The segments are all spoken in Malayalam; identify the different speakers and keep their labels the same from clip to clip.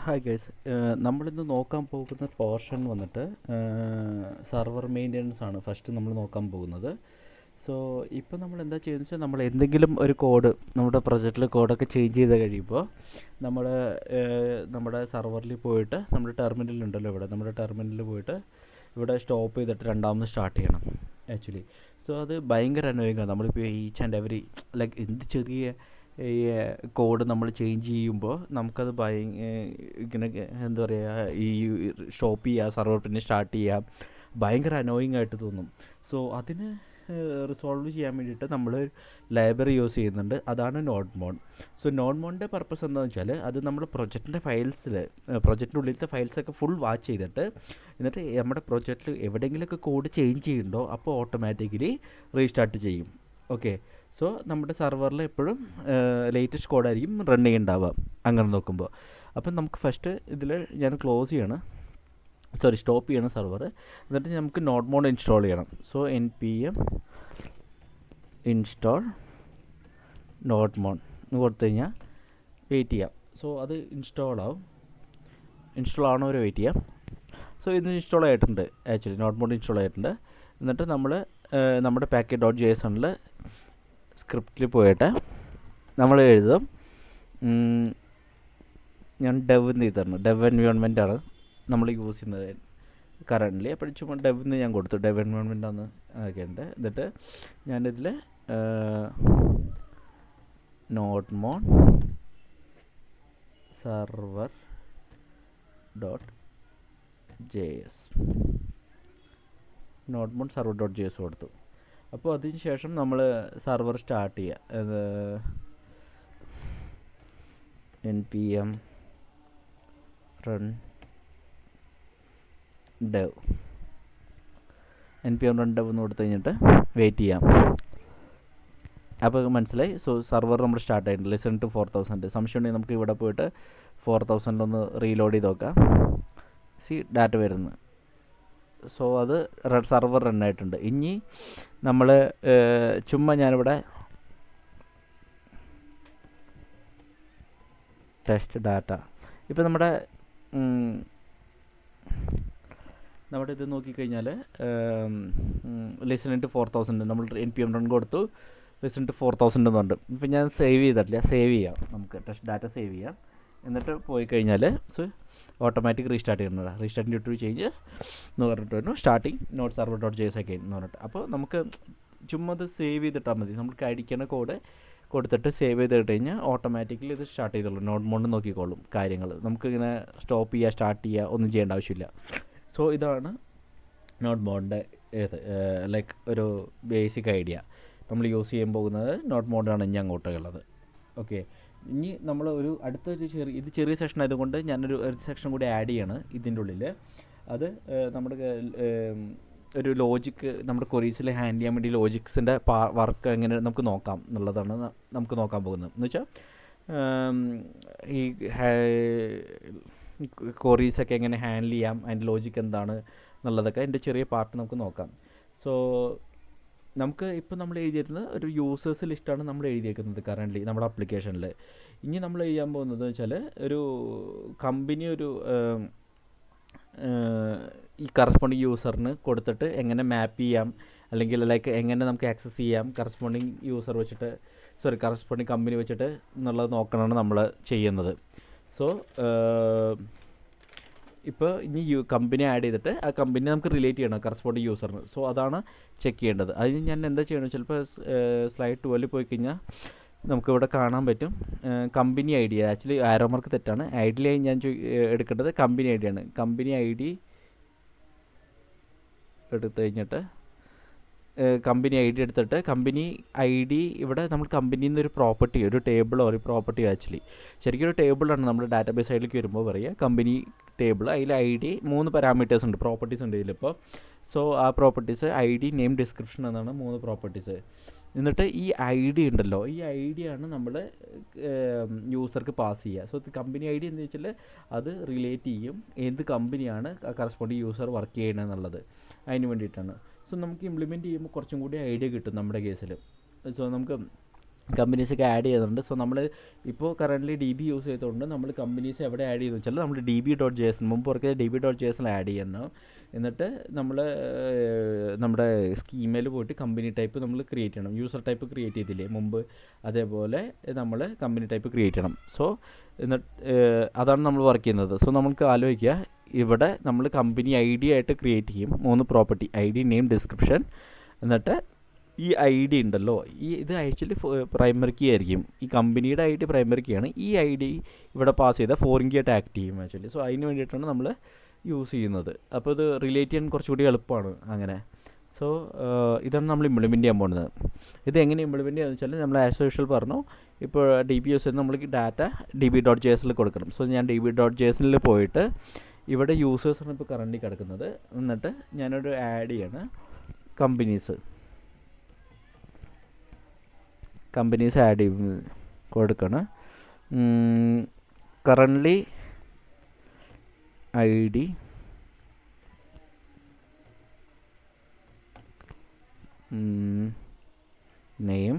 Speaker 1: ഹായ് ഗൈസ്, നമ്മളിന്ന് നോക്കാൻ പോകുന്ന പോർഷൻ വന്നിട്ട് സർവർ മെയിൻ്റെനൻസ് ആണ് ഫസ്റ്റ് നമ്മൾ നോക്കാൻ പോകുന്നത്. സോ ഇപ്പോൾ നമ്മൾ എന്താ ചെയ്യുന്നത് വെച്ചാൽ, നമ്മൾ എന്തെങ്കിലും ഒരു കോഡ് നമ്മുടെ പ്രൊജക്റ്റിൽ കോഡൊക്കെ ചേഞ്ച് ചെയ്ത് കഴിയുമ്പോൾ നമ്മൾ നമ്മുടെ സർവറിൽ പോയിട്ട് നമ്മുടെ ടെർമിനൽ ഉണ്ടല്ലോ, നമ്മുടെ ടെർമിനലിൽ പോയിട്ട് ഇവിടെ സ്റ്റോപ്പ് ചെയ്തിട്ട് രണ്ടാമത് സ്റ്റാർട്ട് ചെയ്യണം ആക്ച്വലി. സോ അത് ഭയങ്കര അനോയിങ്ങാണ്. നമ്മളിപ്പോൾ ഈച്ച് ആൻഡ് എവറി ലൈക്ക് എന്ത് ചെറിയ ഈ കോഡ് നമ്മൾ ചേഞ്ച് ചെയ്യുമ്പോൾ നമുക്കത് ഇങ്ങനെ എന്താ പറയുക, ഈ സ്റ്റോപ്പ് ചെയ്യുക, സർവർ പിന്നെ സ്റ്റാർട്ട് ചെയ്യുക, ഭയങ്കര അനോയിങ് ആയിട്ട് തോന്നും. സോ അതിന് റിസോൾവ് ചെയ്യാൻ വേണ്ടിയിട്ട് നമ്മൾ ലൈബ്രറി യൂസ് ചെയ്യുന്നുണ്ട്, അതാണ് നോഡ് മോഡ്. സോ നോഡ് മോഡിൻ്റെ പർപ്പസ് എന്താണെന്ന് വെച്ചാൽ, അത് നമ്മൾ പ്രൊജക്റ്റിൻ്റെ പ്രൊജക്റ്റിൻ്റെ ഉള്ളിലത്തെ ഫയൽസൊക്കെ ഫുൾ വാച്ച് ചെയ്തിട്ട്, എന്നിട്ട് നമ്മുടെ പ്രൊജക്റ്റിൽ എവിടെയെങ്കിലുമൊക്കെ കോഡ് ചേഞ്ച് ചെയ്യുന്നുണ്ടോ അപ്പോൾ ഓട്ടോമാറ്റിക്കലി റീസ്റ്റാർട്ട് ചെയ്യും. ഓക്കെ. സോ നമ്മുടെ സർവറിൽ എപ്പോഴും ലേറ്റസ്റ്റ് കോഡായിരിക്കും റൺ ചെയ്യുന്നുണ്ടാവുക അങ്ങനെ നോക്കുമ്പോൾ. അപ്പം നമുക്ക് ഫസ്റ്റ് ഇതിൽ ഞാൻ സ്റ്റോപ്പ് ചെയ്യണം സർവർ. എന്നിട്ട് നമുക്ക് നോഡ് മോഡ് ഇൻസ്റ്റാൾ ചെയ്യണം. So npm install node mode എന്ന് കൊടുത്തു കഴിഞ്ഞാൽ വെയിറ്റ് ചെയ്യാം. സോ അത് ഇൻസ്റ്റാൾ ആവണവരെ വെയിറ്റ് ചെയ്യാം. സോ ഇത് ഇൻസ്റ്റാൾ ആയിട്ടുണ്ട്, ആക്ച്വലി നോഡ് മോഡ് ഇൻസ്റ്റാൾ ആയിട്ടുണ്ട്. എന്നിട്ട് നമ്മൾ നമ്മുടെ package.jsonൽ സ്ക്രിപ്റ്റിൽ പോയിട്ട് നമ്മൾ എഴുതും. ഞാൻ ഡെവ് എന്ന് ചെയ്തിരുന്നു, ഡെവ് എൻവയോൺമെൻ്റ് ആണ് നമ്മൾ യൂസ് ചെയ്യുന്നത് കറൻ്റ്ലി. അപ്പോൾ ചുമ്മാ ഡെവ് എന്ന് ഞാൻ കൊടുത്തു, ഡെവ് എൻവയോൺമെൻ്റ് ആണ് ആക്കിയിട്ടുണ്ട്. എന്നിട്ട് ഞാനിതിൽ node mode server dot J S കൊടുത്തു. അപ്പോൾ അതിന് ശേഷം നമ്മൾ സർവർ സ്റ്റാർട്ട് ചെയ്യുക. npm run dev എന്ന് കൊടുത്തു കഴിഞ്ഞിട്ട് വെയിറ്റ് ചെയ്യാം. അപ്പോൾ മനസ്സിലായി. സോ സർവർ നമ്മൾ സ്റ്റാർട്ട് ആയിട്ടുണ്ട്. Listen to 4000. സംശയം ഉണ്ടെങ്കിൽ നമുക്ക് ഇവിടെ പോയിട്ട് 4000 ഒന്ന് റീലോഡ് ചെയ്ത് നോക്കാം. ഡാറ്റ വരുന്നു. സോ അത് സർവർ റൺ ആയിട്ടുണ്ട്. ഇനി നമ്മൾ ചുമ്മാ ഞാനിവിടെ ടെസ്റ്റ് ഡാറ്റ, ഇപ്പോൾ നമ്മുടെ ഇത് നോക്കിക്കഴിഞ്ഞാൽ ലിസൺ ടു 4000 നമ്മൾ npm റൺ കൊടുത്തു, ലിസൺ ടു 4000 എന്നുണ്ട്. ഇപ്പം ഞാൻ സേവ് ചെയ്തിട്ടില്ല, സേവ് ചെയ്യാം. നമുക്ക് ടെസ്റ്റ് ഡാറ്റ സേവ് ചെയ്യാം. എന്നിട്ട് പോയി കഴിഞ്ഞാൽ ഓട്ടോമാറ്റിക് റീസ്റ്റാർട്ട് ചെയ്യുന്നത്, റീസ്റ്റാർട്ട് ഡ്യൂ ടു ചേഞ്ചസ് എന്ന് പറഞ്ഞിട്ട് വരുന്നു. Starting node server dot J S ഒക്കെ എന്ന് പറഞ്ഞിട്ട്. അപ്പോൾ നമുക്ക് ചുമ്മാ അത് സേവ് ചെയ്തിട്ടാൽ മതി. നമുക്ക് അടിക്കുന്ന കോഡ് കൊടുത്തിട്ട് സേവ് ചെയ്തിട്ട് കഴിഞ്ഞാൽ ഓട്ടോമാറ്റിക്കലി ഇത് സ്റ്റാർട്ട് ചെയ്തോളൂ. നോട്ട് മോഡ് നോക്കിക്കോളും കാര്യങ്ങൾ. നമുക്കിങ്ങനെ സ്റ്റോപ്പ് ചെയ്യുക, സ്റ്റാർട്ട് ചെയ്യുക ഒന്നും ചെയ്യേണ്ട ആവശ്യമില്ല. സോ ഇതാണ് നോട്ട് മോഡിൻ്റെ ലൈക്ക് ഒരു ബേസിക് ഐഡിയ. നമ്മൾ യൂസ് ചെയ്യാൻ പോകുന്നത് നോട്ട് മോഡാണ് ഇനി അങ്ങോട്ടുള്ളത്. ഓക്കെ. ഇനി നമ്മൾ അടുത്തൊരു ചെറിയ സെക്ഷൻ ആയതുകൊണ്ട് ഞാനൊരു സെക്ഷൻ കൂടി ആഡ് ചെയ്യാണ് ഇതിൻ്റെ ഉള്ളിൽ. അത് നമ്മുടെ ഒരു ലോജിക്ക് നമ്മുടെ ക്വറീസിൽ ഹാൻഡിൽ ചെയ്യാൻ വേണ്ടി ലോജിക്സിൻ്റെ വർക്ക് എങ്ങനെ നമുക്ക് നോക്കാം എന്നുള്ളതാണ് നമുക്ക് നോക്കാൻ പോകുന്നത്. എന്ന് വെച്ചാൽ ഈ ക്വറീസൊക്കെ എങ്ങനെ ഹാൻഡിൽ ചെയ്യാം, അതിൻ്റെ ലോജിക്ക് എന്താണ് എന്നുള്ളതൊക്കെ അതിൻ്റെ ചെറിയ പാർട്ട് നമുക്ക് നോക്കാം. സോ നമുക്ക് ഇപ്പോൾ നമ്മൾ എഴുതിയിരുന്നത് ഒരു യൂസേഴ്സ് ലിസ്റ്റാണ് നമ്മൾ എഴുതിയേക്കുന്നത് കറൻ്റ്ലി നമ്മുടെ ആപ്ലിക്കേഷനിൽ. ഇനി നമ്മൾ ചെയ്യാൻ പോകുന്നത് വെച്ചാൽ ഒരു കമ്പനി ഈ കറസ്പോണ്ടിങ് യൂസറിന് കൊടുത്തിട്ട് എങ്ങനെ മാപ്പ് ചെയ്യാം, അല്ലെങ്കിൽ ലൈക്ക് എങ്ങനെ നമുക്ക് ആക്സസ് ചെയ്യാം കറസ്പോണ്ടിങ് യൂസർ വെച്ചിട്ട്, കറസ്പോണ്ടിങ് കമ്പനി വെച്ചിട്ട് എന്നുള്ളത് നോക്കണമാണ് നമ്മൾ ചെയ്യുന്നത്. സോ ഇപ്പോൾ ഇനി കമ്പനി ആഡ് ചെയ്തിട്ട് ആ കമ്പനി നമുക്ക് റിലേറ്റ് ചെയ്യണം കറസ്പോണ്ടിങ് യൂസറിന്. സോ അതാണ് ചെക്ക് ചെയ്യേണ്ടത്. അതിന് ഞാൻ എന്താ ചെയ്യണം, ചിലപ്പോൾ സ്ലൈഡ് 12 പോയി കഴിഞ്ഞാൽ നമുക്കിവിടെ കാണാൻ പറ്റും കമ്പനി ഐ ഡി. ആക്ച്വലി ആരോ മാർക്ക് തെറ്റാണ്. ഐഡിയിലായി ഞാൻ എടുക്കേണ്ടത് കമ്പനി ഐ ഡിയാണ്. കമ്പനി ഐ ഡി എടുത്തു കഴിഞ്ഞിട്ട് കമ്പനി ഐ ഡി എടുത്തിട്ട് കമ്പനി ഐ ഡി ഇവിടെ നമ്മൾ കമ്പനിയിൽ നിന്നൊരു പ്രോപ്പർട്ടി, ഒരു ടേബിളോ ഒരു പ്രോപ്പർട്ടി, ആക്ച്വലി ശരിക്കും ഒരു ടേബിളാണ് നമ്മൾ ഡാറ്റാബേസ് സൈഡിലേക്ക് വരുമ്പോൾ പറയുക കമ്പനി ടേബിൾ. അതിൽ ഐ ഡി 3 പാരാമീറ്റേഴ്സ് ഉണ്ട്, പ്രോപ്പർട്ടീസ് ഉണ്ട് ഇതിലിപ്പോൾ. സോ ആ properties I D, name, description എന്നാണ് 3 പ്രോപ്പർട്ടീസ്. എന്നിട്ട് ഈ ഐ ഡി ഉണ്ടല്ലോ, ഈ ഐ ഡി ആണ് നമ്മൾ യൂസർക്ക് പാസ് ചെയ്യുക. സോ കമ്പനി ഐ ഡി എന്ന് വെച്ചാൽ അത് റിലേറ്റ് ചെയ്യും ഏത് കമ്പനിയാണ് കറസ്പോണ്ടിങ് യൂസർ വർക്ക് ചെയ്യണത് എന്നുള്ളത്, അതിന് വേണ്ടിയിട്ടാണ്. സോ നമുക്ക് ഇംപ്ലിമെൻറ്റ് ചെയ്യുമ്പോൾ കുറച്ചും കൂടി ഐഡിയ കിട്ടും നമ്മുടെ കേസിൽ. സോ നമുക്ക് കമ്പനീസൊക്കെ ആഡ് ചെയ്യുന്നുണ്ട്. സോ നമ്മൾ ഇപ്പോൾ കറൻ്റ്ലി ഡി ബി യൂസ് ചെയ്തുകൊണ്ട് നമ്മൾ കമ്പനീസ് എവിടെ ആഡ് ചെയ്യുന്നു വെച്ചാൽ നമ്മൾ DB.json മുമ്പ് വർക്ക് DB.json ആഡ് ചെയ്യുന്നു. എന്നിട്ട് നമ്മൾ നമ്മുടെ സ്കീമയിൽ പോയിട്ട് കമ്പനി ടൈപ്പ് നമ്മൾ ക്രിയേറ്റ് ചെയ്യണം. യൂസർ ടൈപ്പ് ക്രിയേറ്റ് ചെയ്തില്ലേ മുമ്പ്, അതേപോലെ നമ്മൾ കമ്പനി ടൈപ്പ് ക്രിയേറ്റ് ചെയ്യണം. സോ എന്നിട്ട് അതാണ് നമ്മൾ വർക്ക് ചെയ്യുന്നത്. സോ നമുക്ക് ആലോചിക്കുക, ഇവിടെ നമ്മൾ കമ്പനി ID ആയിട്ട് ക്രിയേറ്റ് ചെയ്യും 3 പ്രോപ്പർട്ടി: ID, നെയിം, ഡിസ്ക്രിപ്ഷൻ. എന്നിട്ട് ഈ ID ഉണ്ടല്ലോ, ഇത് ആക്ച്വലി പ്രൈമറി കീ ആയിരിക്കും. ഈ കമ്പനിയുടെ ID പ്രൈമറി കീ ആണ്. ഈ ID ഇവിടെ പാസ് ചെയ്താൽ ഫോറിൻ കീ ആയിട്ട് ആക്ട് ചെയ്യും ആക്ച്വലി. സോ അതിന് വേണ്ടിയിട്ടാണ് നമ്മൾ യൂസ് ചെയ്യുന്നത്. അപ്പോൾ ഇത് റിലേറ്റ് ചെയ്യാൻ കുറച്ചുകൂടി എളുപ്പമാണ് അങ്ങനെ. സോ ഇതാണ് നമ്മൾ ഇംപ്ലിമെൻറ്റ് ചെയ്യാൻ പോകുന്നത്. ഇത് എങ്ങനെ ഇംപ്ലിമെൻറ്റ് ചെയ്യുക വെച്ചാൽ നമ്മൾ ആസ് യൂഷ്വൽ പറഞ്ഞു, ഇപ്പോൾ DB യൂസ് ചെയ്ത് നമ്മൾ ഡാറ്റ DB.jsonൽ കൊടുക്കണം. സോ ഞാൻ DB.jsonൽ പോയിട്ട് ഇവിടെ യൂസേഴ്സാണ് ഇപ്പോൾ കറൻ്റ് കിടക്കുന്നത്. എന്നിട്ട് ഞാനൊരു ആഡ് ചെയ്യാണ് കമ്പനീസ് ആഡ് കൊടുക്കണം. Currently ID, name,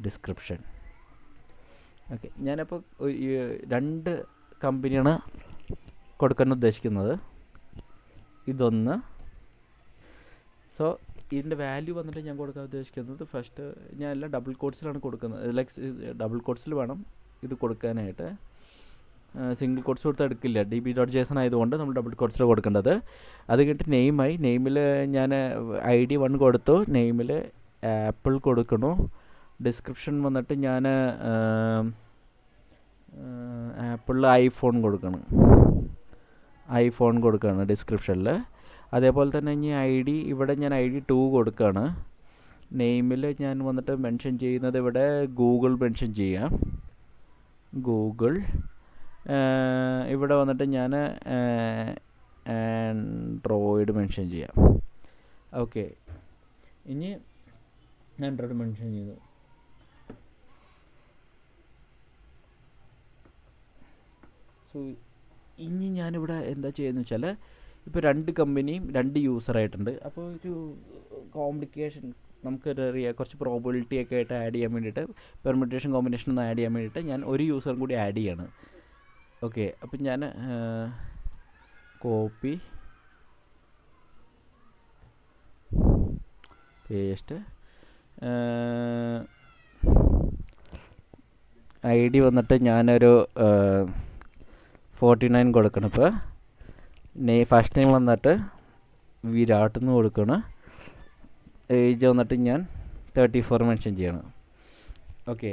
Speaker 1: description. Okay, ഞാനപ്പോൾ 2 കമ്പനിയാണ് കൊടുക്കാൻ ഉദ്ദേശിക്കുന്നത്. ഇതൊന്ന്. സോ ഇതിൻ്റെ വാല്യൂ വന്നിട്ട് ഞാൻ കൊടുക്കാൻ ഉദ്ദേശിക്കുന്നത്, ഫസ്റ്റ് ഞാൻ എല്ലാം ഡബിൾ കോട്ട്സിലാണ് കൊടുക്കുന്നത്. ലൈക്ക് ഡബിൾ കോട്ട്സിൽ വേണം ഇത് കൊടുക്കാനായിട്ട്. സിംഗിൾ കോട്ട്സ് കൊടുത്താൽ എടുക്കില്ല. DB.json ആയതുകൊണ്ട് നമ്മൾ ഡബിൾ കോട്ട്സിൽ കൊടുക്കേണ്ടത്. അത് കഴിഞ്ഞിട്ട് നെയിമായി, നെയിമിൽ ഞാൻ ID 1 കൊടുത്തു, നെയിമിൽ ആപ്പിൾ കൊടുക്കണു. ഡിസ്ക്രിപ്ഷൻ വന്നിട്ട് ഞാൻ ആപ്പിളിൽ ഐഫോൺ കൊടുക്കുകയാണ് ഡിസ്ക്രിപ്ഷനിൽ. അതേപോലെ തന്നെ ഇനി ID ഇവിടെ ഞാൻ ID 2 കൊടുക്കുകയാണ്. നെയിമിൽ ഞാൻ വന്നിട്ട് മെൻഷൻ ചെയ്യുന്നത് ഇവിടെ ഗൂഗിൾ മെൻഷൻ ചെയ്യാം. ഗൂഗിൾ. ഇവിടെ വന്നിട്ട് ഞാൻ ആൻഡ്രോയിഡ് മെൻഷൻ ചെയ്യാം. ഓക്കെ, ഇനി ആൻഡ്രോയിഡ് മെൻഷൻ ചെയ്തു. സോ ഇനി ഞാനിവിടെ എന്താ ചെയ്യുന്നത് വെച്ചാൽ, ഇപ്പോൾ 2 കമ്പനിയും 2 യൂസറായിട്ടുണ്ട്. അപ്പോൾ ഒരു കോംപ്ലിക്കേഷൻ കുറച്ച് പ്രോബിലിറ്റി ഒക്കെ ആയിട്ട് ആഡ് ചെയ്യാൻ വേണ്ടിയിട്ട്, പെർമുട്ടേഷൻ കോമ്പിനേഷൻ ഒന്ന് ആഡ് ചെയ്യാൻ വേണ്ടിയിട്ട് ഞാൻ ഒരു യൂസറും കൂടി ആഡ് ചെയ്യാണ്. ഓക്കെ, അപ്പം ഞാൻ കോപ്പി പേസ്റ്റ് ID വന്നിട്ട് ഞാനൊരു 49 കൊടുക്കണം. ഇപ്പോൾ ഫസ്റ്റ് നെയിം വന്നിട്ട് വിരാട്ട് എന്ന് കൊടുക്കണം. ഏജ് വന്നിട്ട് ഞാൻ 34 മെൻഷൻ ചെയ്യണം. ഓക്കെ,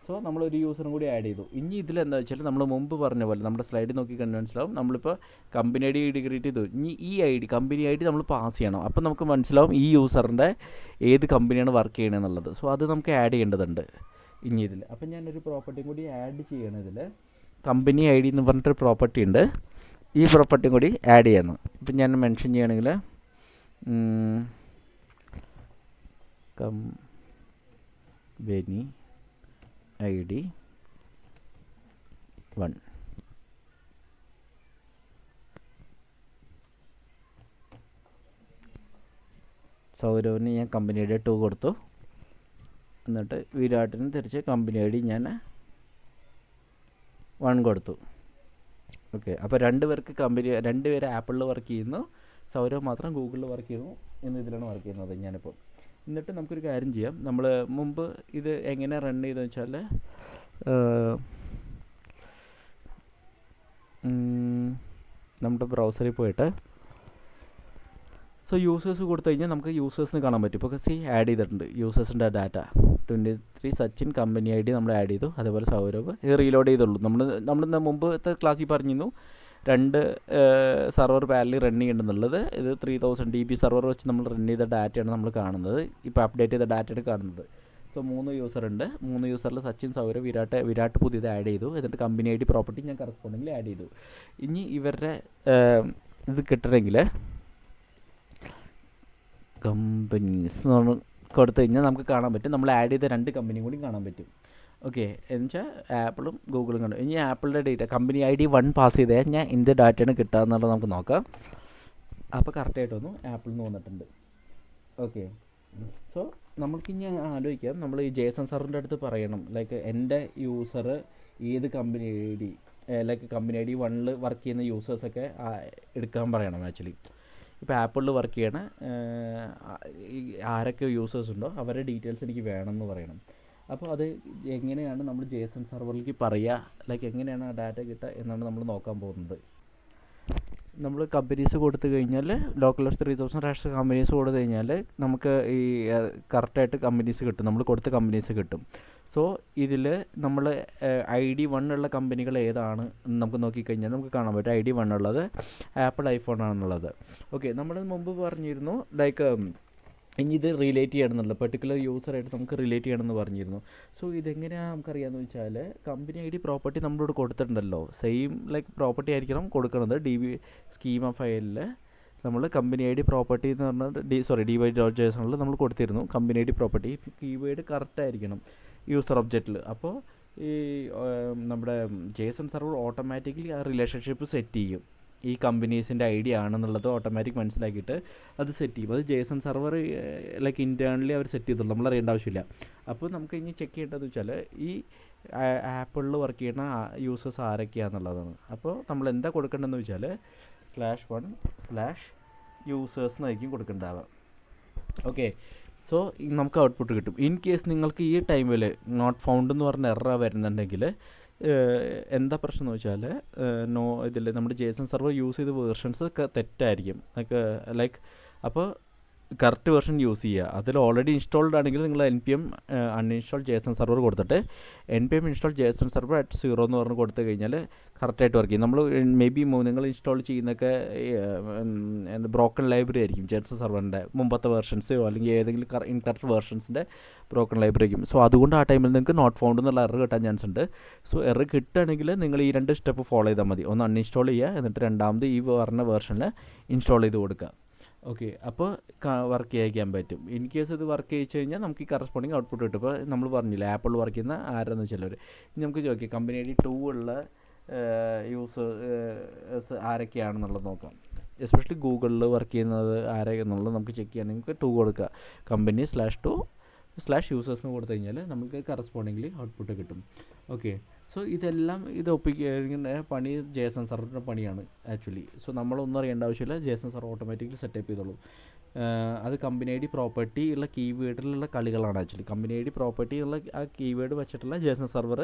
Speaker 1: സോ നമ്മളൊരു യൂസറും കൂടി ആഡ് ചെയ്തു. ഇനി ഇതിലെന്താ വെച്ചാൽ നമ്മൾ മുമ്പ് പറഞ്ഞ പോലെ നമ്മുടെ സ്ലൈഡിൽ നോക്കി കണ്ട് മനസ്സിലാവും, നമ്മളിപ്പോൾ കമ്പനി ID ക്രിയേറ്റ് ചെയ്തു. ഇനി ഈ കമ്പനി ID നമ്മൾ പാസ് ചെയ്യണം. അപ്പോൾ നമുക്ക് മനസ്സിലാവും ഈ യൂസറിൻ്റെ ഏത് കമ്പനിയാണ് വർക്ക് ചെയ്യണമെന്നുള്ളത്. സോ അത് നമുക്ക് ആഡ് ചെയ്യേണ്ടതുണ്ട് ഇനി ഇതിൽ. അപ്പം ഞാനൊരു പ്രോപ്പർട്ടിയും കൂടി ആഡ് ചെയ്യണം. ഇതിൽ കമ്പനി ID എന്ന് പറഞ്ഞിട്ടൊരു പ്രോപ്പർട്ടി ഉണ്ട്. ഈ പ്രോപ്പർട്ടിയും കൂടി ആഡ് ചെയ്യണം. ഇപ്പം ഞാൻ മെൻഷൻ ചെയ്യണമെങ്കിൽ കമ്പനി ID 1. സൗരവിന് ഞാൻ കമ്പനി ID 2 കൊടുത്തു. എന്നിട്ട് വിരാട്ടിന് തിരിച്ച് കമ്പനി ID ഞാൻ 1 കൊടുത്തു. ഓക്കെ, അപ്പോൾ 2 പേർക്ക് 2 പേര് ആപ്പിളിൽ വർക്ക് ചെയ്യുന്നു, സൗരവ് മാത്രം ഗൂഗിളിൽ വർക്ക് ചെയ്യുന്നു എന്നതിലാണ് വർക്ക് ചെയ്യുന്നത് ഞാനിപ്പോൾ. എന്നിട്ട് നമുക്കൊരു കാര്യം ചെയ്യാം. നമ്മൾ മുമ്പ് ഇത് എങ്ങനെ റൺ ചെയ്തെന്ന് വെച്ചാൽ, നമ്മുടെ ബ്രൗസറിൽ പോയിട്ട് സോ യൂസേഴ്സ് കൊടുത്തു കഴിഞ്ഞാൽ നമുക്ക് യൂസേഴ്സിന് കാണാൻ പറ്റും. ഇപ്പോൾ ആഡ് ചെയ്തിട്ടുണ്ട് യൂസേഴ്സിൻ്റെ ഡാറ്റ 23 സച്ചിൻ കമ്പനി ID നമ്മൾ ആഡ് ചെയ്തു. അതേപോലെ സൗരവ് ഇത് റീലോഡ് ചെയ്തുള്ളൂ. നമ്മൾ മുമ്പത്തെ ക്ലാസ്സിൽ പറഞ്ഞിരുന്നു 2 സെർവർ പാരലി റൺ ചെയ്യേണ്ടതെന്നുള്ളത്. ഇത് 3000 DB സെർവർ വെച്ച് നമ്മൾ റൺ ചെയ്ത ഡാറ്റയാണ് നമ്മൾ കാണുന്നത്, ഇപ്പോൾ അപ്ഡേറ്റ് ചെയ്ത ഡാറ്റയാണ് കാണുന്നത്. സോ 3 യൂസറുണ്ട്. 3 യൂസറിൽ സച്ചിൻ, സൗരവ്, വിരാട്ട് പുതിയത് ആഡ് ചെയ്തു. എന്നിട്ട് കമ്പനി ID പ്രോപ്പർട്ടി ഞാൻ കറസ്പോണ്ടിങ്ങിൽ ആഡ് ചെയ്തു. ഇനി ഇവരുടെ ഇത് കിട്ടണമെങ്കിൽ കമ്പനീസ് കൊടുത്തു കഴിഞ്ഞാൽ നമുക്ക് കാണാൻ പറ്റും നമ്മൾ ആഡ് ചെയ്ത 2 കമ്പനിയും കൂടി കാണാൻ പറ്റും. ഓക്കെ, എന്നുവെച്ചാൽ ആപ്പിളും ഗൂഗിളും കണ്ടു. ഇനി ആപ്പിളിൻ്റെ ഡേറ്റ കമ്പനി ID 1 പാസ് ചെയ്ത് കഴിഞ്ഞാൽ എന്ത് ഡാറ്റയാണ് കിട്ടുക എന്നുള്ളത് നമുക്ക് നോക്കാം. അപ്പോൾ കറക്റ്റായിട്ട് വന്നു, ആപ്പിളിൽ നിന്ന് വന്നിട്ടുണ്ട്. ഓക്കെ, സോ നമുക്കിനി ആലോചിക്കാം, നമ്മൾ ഈ ജേസൺ സർവറിൻ്റെ അടുത്ത് പറയണം ലൈക്ക് എൻ്റെ യൂസർ ഏത് company ID, like company ID 1 work ചെയ്യുന്ന യൂസേഴ്സൊക്കെ എടുക്കാൻ പറയണം. ആക്ച്വലി ഇപ്പോൾ ആപ്പിളിൽ വർക്ക് ചെയ്യണ ആരൊക്കെ യൂസേഴ്സ് ഉണ്ടോ അവരുടെ ഡീറ്റെയിൽസ് എനിക്ക് വേണമെന്ന് പറയണം. അപ്പോൾ അത് എങ്ങനെയാണ് നമ്മൾ ജേസൺ സർവറിലേക്ക് പറയുക, ലൈക്ക് എങ്ങനെയാണ് ആ ഡാറ്റ കിട്ടുക എന്നാണ് നമ്മൾ നോക്കാൻ പോകുന്നത്. നമ്മൾ കമ്പനീസ് കൊടുത്തു കഴിഞ്ഞാൽ ലോക്കൽ ഹോസ്റ്റ് 3000 കമ്പനീസ് കൊടുത്തു കഴിഞ്ഞാൽ നമുക്ക് ഈ കറക്റ്റായിട്ട് കമ്പനീസ് കിട്ടും, നമ്മൾ കൊടുത്ത കമ്പനീസ് കിട്ടും. സോ ഇതിൽ നമ്മൾ ID 1 ഉള്ള കമ്പനികൾ ഏതാണ് എന്ന് നമുക്ക് നോക്കിക്കഴിഞ്ഞാൽ നമുക്ക് കാണാൻ പറ്റും. ID 1 ഉള്ളത് ആപ്പിൾ ഐഫോൺ ആണുള്ളത്. ഓക്കെ, നമ്മൾ മുമ്പ് പറഞ്ഞിരുന്നു ലൈക്ക് ഇനി ഇത് റിലേറ്റ് ചെയ്യണമെന്നുള്ള പെർട്ടിക്കുലർ യൂസറായിട്ട് നമുക്ക് റിലേറ്റ് ചെയ്യണമെന്ന് പറഞ്ഞിരുന്നു. സോ ഇതെങ്ങനെയാണ് നമുക്കറിയാമെന്ന് വെച്ചാൽ കമ്പനി ID പ്രോപ്പർട്ടി നമ്മളോട് കൊടുത്തിട്ടുണ്ടല്ലോ, സെയിം ലൈക്ക് പ്രോപ്പർട്ടി ആയിരിക്കണം കൊടുക്കുന്നത്. സ്കീമ ഫയലിൽ നമ്മൾ കമ്പനി ID പ്രോപ്പർട്ടി എന്ന് പറഞ്ഞാൽ dy.json നമ്മൾ കൊടുത്തിരുന്നു company ID property. Keyword correct ആയിരിക്കണം യൂസർ ഒബ്ജക്റ്റിൽ. അപ്പോൾ ഈ നമ്മുടെ ജേസൺ സെർവർ ഓട്ടോമാറ്റിക്കലി ആ റിലേഷൻഷിപ്പ് സെറ്റ് ചെയ്യും. ഈ കമ്പനീസിൻ്റെ ID ആണെന്നുള്ളത് ഓട്ടോമാറ്റിക് മനസ്സിലാക്കിയിട്ട് അത് സെറ്റ് ചെയ്യും. അത് ജേസൺ സെർവർ ലൈക്ക് ഇൻറ്റേർണലി അവർ സെറ്റ് ചെയ്തോളൂ, നമ്മൾ അറിയേണ്ട ആവശ്യമില്ല. അപ്പോൾ നമുക്ക് ഇനി ചെക്ക് ചെയ്യേണ്ടതെന്ന് വെച്ചാൽ ഈ ആപ്പിളിൽ വർക്ക് ചെയ്യുന്ന യൂസേഴ്സ് ആരൊക്കെയാണെന്നുള്ളതാണ്. അപ്പോൾ നമ്മൾ എന്താ കൊടുക്കേണ്ടതെന്ന് വെച്ചാൽ /1/users എന്നായിരിക്കും കൊടുക്കേണ്ടാവുക. ഓക്കെ, സോ നമുക്ക് ഔട്ട്പുട്ട് കിട്ടും. ഇൻ കേസ് നിങ്ങൾക്ക് ഈ ടൈമിൽ നോട്ട് ഫൗണ്ട് എന്ന് പറഞ്ഞ എറർ വരുന്നുണ്ടെങ്കിൽ എന്താ പ്രശ്നം എന്ന് വെച്ചാൽ ഇതിൽ നമ്മുടെ ജേസൺ സെർവർ യൂസ് ചെയ്ത വേർഷൻസ് ഒക്കെ തെറ്റായിരിക്കും. ലൈക്ക് അപ്പോൾ കറക്റ്റ് വേർഷൻ യൂസ് ചെയ്യുക. അതിൽ ഓൾറെഡി ഇൻസ്റ്റാൾഡ് ആണെങ്കിൽ നിങ്ങൾ npm അൺഇൻസ്റ്റാൾ ജേസൺ സെർവർ കൊടുത്തിട്ട് npm ഇൻസ്റ്റാൾ ജേസൺ സെർവർ @0 എന്ന് പറഞ്ഞ് കൊടുത്തു കഴിഞ്ഞാൽ കറക്റ്റായിട്ട് വർക്ക് ചെയ്യും. നമ്മൾ മേ ബി നിങ്ങൾ ഇൻസ്റ്റാൾ ചെയ്യുന്നൊക്കെ ബ്രോക്കൺ ലൈബ്രറി ആയിരിക്കും ജേസൺ സെർവറിൻ്റെ മുമ്പത്തെ വേർഷൻസോ അല്ലെങ്കിൽ ഏതെങ്കിലും ഇൻകറക്റ്റ് വേർഷൻസിൻ്റെ ബ്രോക്കൺ ലൈബ്രറി ആയിരിക്കും. സോ അതുകൊണ്ട് ആ ടൈമിൽ നിങ്ങൾക്ക് നോട്ട് ഫൗണ്ട് എന്നുള്ള എറർ കിട്ടാൻ ചാൻസ് ഉണ്ട്. സോ എറർ കിട്ടുകയാണെങ്കിൽ നിങ്ങൾ ഈ 2 സ്റ്റെപ്പ് ഫോളോ ചെയ്താൽ മതി. ഒന്ന് അൺഇൻസ്റ്റാൾ ചെയ്യുക, എന്നിട്ട് രണ്ടാമത് ഈ പറഞ്ഞ വേർഷനിൽ ഇൻസ്റ്റാൾ ചെയ്ത് കൊടുക്കുക. ഓക്കെ, അപ്പോൾ വർക്ക് ചെയ്യിക്കാൻ പറ്റും. ഇൻ കേസ് ഇത് വർക്ക് ചെയ്യിച്ചു കഴിഞ്ഞാൽ നമുക്ക് ഈ കറസ്പോണ്ടിങ് ഔട്ട്പുട്ട് കിട്ടും. ഇപ്പോൾ നമ്മൾ പറഞ്ഞില്ല ആപ്പിൾ വർക്ക് ചെയ്യുന്ന ആരാന്ന് വെച്ചാൽ ഇനി നമുക്ക് ചോദിക്കാം കമ്പനി ID 2 ഉള്ള യൂസേഴ്സ് ആരൊക്കെയാണെന്നുള്ളത് നോക്കാം. എസ്പെഷ്യലി ഗൂഗിളിൽ വർക്ക് ചെയ്യുന്നത് ആരൊക്കെയെന്നുള്ളത് നമുക്ക് ചെക്ക് ചെയ്യണമെങ്കിൽ 2 കൊടുക്കുക. കമ്പനി /2/users എന്ന് കൊടുത്തു കഴിഞ്ഞാൽ നമുക്ക് കറസ്പോണ്ടിങ്ലി ഔട്ട്പുട്ട് കിട്ടും. ഓക്കെ, സോ ഇതെല്ലാം ഒപ്പിക്കുന്ന പണി ജേസൺ സെർവറിൻ്റെ പണിയാണ് ആക്ച്വലി. സോ നമ്മളൊന്നും അറിയേണ്ട ആവശ്യമില്ല, ജേസൺ സെർവർ ഓട്ടോമാറ്റിക്കലി സെറ്റപ്പ് ചെയ്തോളും. അത് കമ്പനി ID പ്രോപ്പർട്ടി ഉള്ള കീവേഡിലുള്ള കളികളാണ് ആക്ച്വലി. കമ്പനി ID പ്രോപ്പർട്ടി ഉള്ള ആ കീവേഡ് വെച്ചിട്ടുള്ള ജേസൺ സെർവർ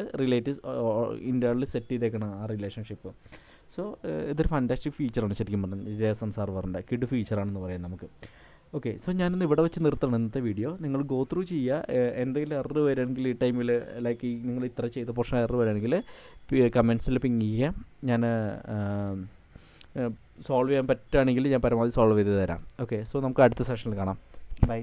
Speaker 1: ഇൻറ്റേർണലി സെറ്റ് ചെയ്തേക്കണം ആ റിലേഷൻഷിപ്പ്. സോ ഇതൊരു ഫാന്റാസ്റ്റിക് ഫീച്ചറാണ് ശരിക്കും പറഞ്ഞാൽ ജേസൺ സെർവറിൻ്റെ കിഡ് ഫീച്ചറാണെന്ന് പറയാം നമുക്ക്. ഓക്കെ, സോ ഞാനിന്ന് ഇവിടെ വെച്ച് നിർത്തണം ഇന്നത്തെ വീഡിയോ. നിങ്ങൾ ഗോ ത്രൂ ചെയ്യുക. എന്തെങ്കിലും എറർ വരികയാണെങ്കിൽ ഈ ടൈമിൽ ലൈക്ക് നിങ്ങൾ ഇത്ര ചെയ്ത പോർഷൻ എറർ വരികയാണെങ്കിൽ കമൻസിൽ പിങ് ചെയ്യുക. ഞാൻ സോൾവ് ചെയ്യാൻ പറ്റുകയാണെങ്കിൽ ഞാൻ പരമാവധി സോൾവ് ചെയ്ത് തരാം. ഓക്കെ, സോ നമുക്ക് അടുത്ത സെഷനിൽ കാണാം. ബൈ.